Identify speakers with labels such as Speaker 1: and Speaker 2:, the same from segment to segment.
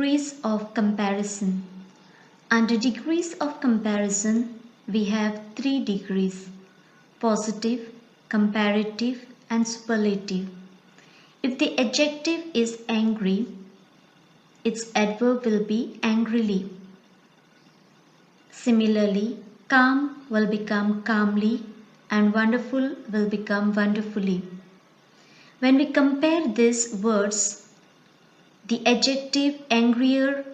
Speaker 1: Degrees of comparison. Under degrees of comparison, we have 3 degrees: positive, comparative, and superlative. If the adjective is angry, its adverb will be angrily. Similarly, calm will become calmly and wonderful will become wonderfully. When we compare these words, the adjective angrier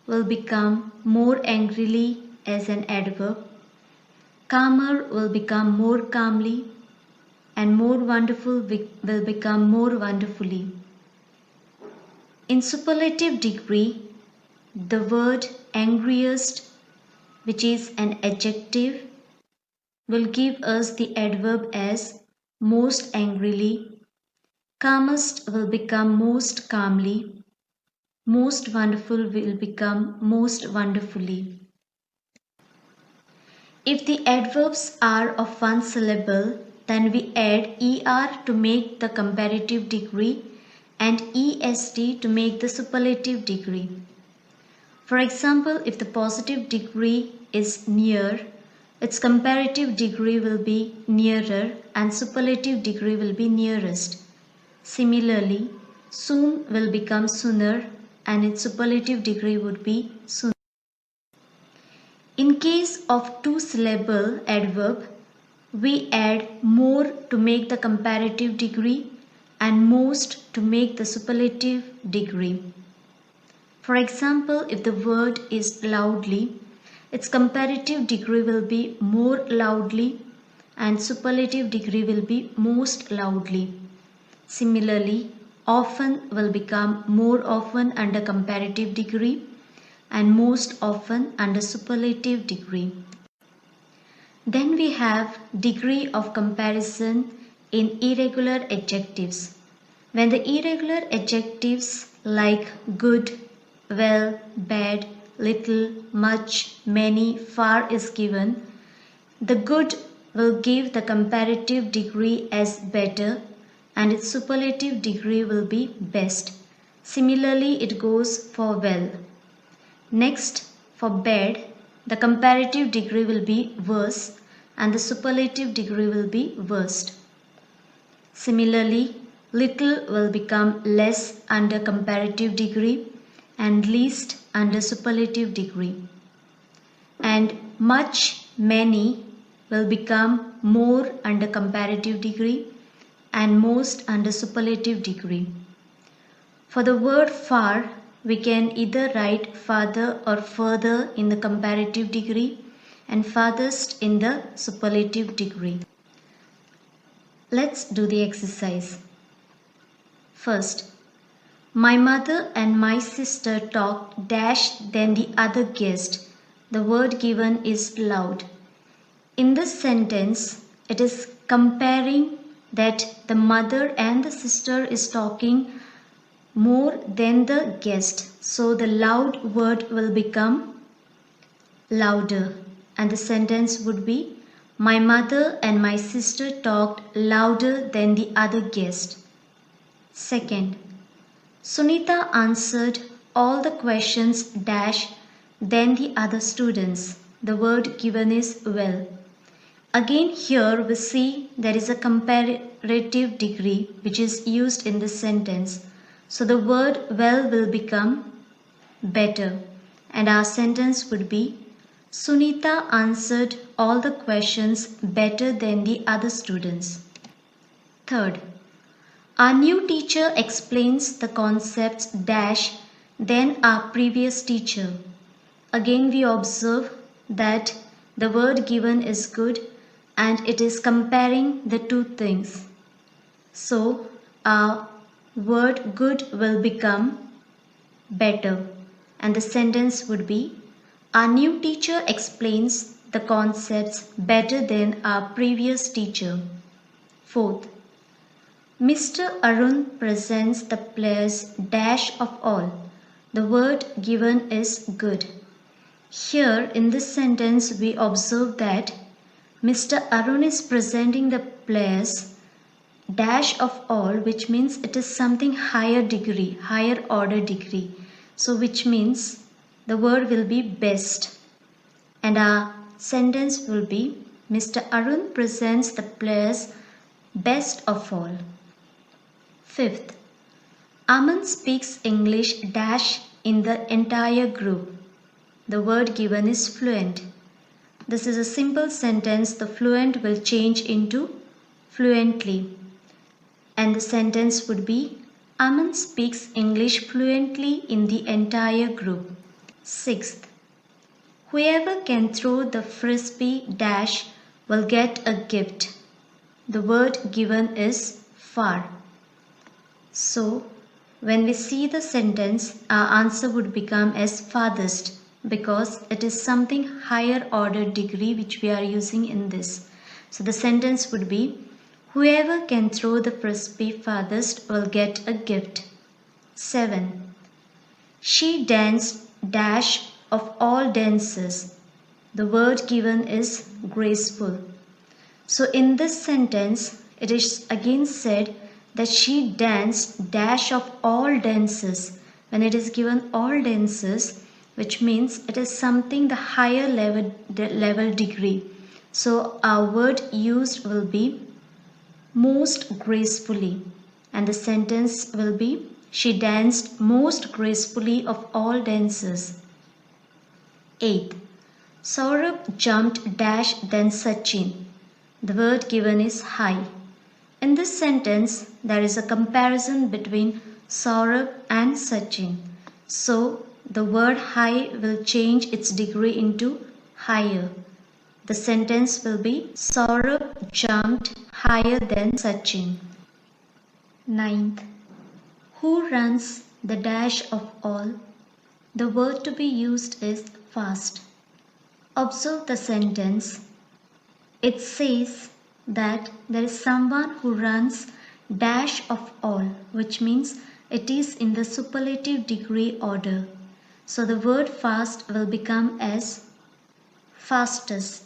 Speaker 1: will become more angrily as an adverb, calmer will become more calmly, and more wonderful will become more wonderfully. In superlative degree, the word angriest, which is an adjective, will give us the adverb as most angrily, calmest will become most calmly, most wonderful will become most wonderfully. If the adverbs are of one syllable, then we add er to make the comparative degree and est to make the superlative degree. For example, if the positive degree is near, its comparative degree will be nearer and superlative degree will be nearest. Similarly, soon will become sooner and its superlative degree would be sooner. In case of two-syllable adverb, we add more to make the comparative degree and most to make the superlative degree. For example, if the word is loudly, its comparative degree will be more loudly and superlative degree will be most loudly. Similarly, often will become more often under comparative degree and most often under superlative degree. Then we have degree of comparison in irregular adjectives. When the irregular adjectives like good, well, bad, little, much, many, far is given, the good will give the comparative degree as better and its superlative degree will be best. Similarly, it goes for well. Next, for bad, the comparative degree will be worse and the superlative degree will be worst. Similarly, little will become less under comparative degree and least under superlative degree. And much, many will become more under comparative degree and most under superlative degree. For the word far, we can either write farther or further in the comparative degree and farthest in the superlative degree. Let's do the exercise. First, my mother and my sister talked dash then the other guessed. The word given is loud. In this sentence, it is comparing that the mother and the sister is talking more than the guest. So the loud word will become louder and the sentence would be my mother and my sister talked louder than the other guest. Second, Sunita answered all the questions dash than the other students. The word given is well. Again here we see there is a comparative degree which is used in this sentence. So the word well will become better and our sentence would be Sunita answered all the questions better than the other students. Third, our new teacher explains the concepts dash than our previous teacher. Again we observe that the word given is good and it is comparing the two things. So our word good will become better and the sentence would be our new teacher explains the concepts better than our previous teacher. Fourth, Mr. Arun presents the players dash of all. The word given is good. Here in this sentence we observe that Mr. Arun is presenting the players dash of all, which means it is something higher degree, higher order degree. So which means the word will be best. And our sentence will be Mr. Arun presents the players best of all. Fifth, Aman speaks English dash in the entire group. The word given is fluent. This is a simple sentence. The fluent will change into fluently. And the sentence would be Aman speaks English fluently in the entire group. Sixth, whoever can throw the frisbee dash will get a gift. The word given is far. So, when we see the sentence, our answer would become as farthest because it is something higher order degree which we are using in this. So the sentence would be, whoever can throw the frisbee farthest will get a gift. 7. She danced dash of all dances. The word given is graceful. So in this sentence, it is again said that she danced dash of all dances. When it is given all dances, which means it is something the higher level degree. So our word used will be most gracefully, and the sentence will be she danced most gracefully of all dances. 8. Saurabh jumped dash then Sachin. The word given is high. In this sentence, there is a comparison between Saurabh and Sachin. So, the word high will change its degree into higher. The sentence will be Saurabh jumped higher than Sachin. 9th. Who runs the dash of all? The word to be used is fast. Observe the sentence. It says that there is someone who runs dash of all, which means it is in the superlative degree order. So the word fast will become as fastest.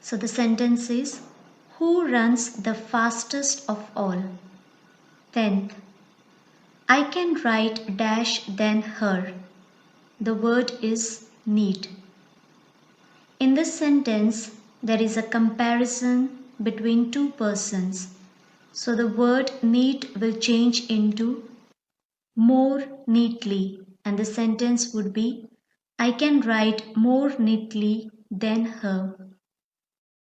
Speaker 1: So the sentence is, who runs the fastest of all? 10th. I can write dash than her. The word is neat. In this sentence, there is a comparison between two persons. So the word neat will change into more neatly, and the sentence would be, I can write more neatly than her.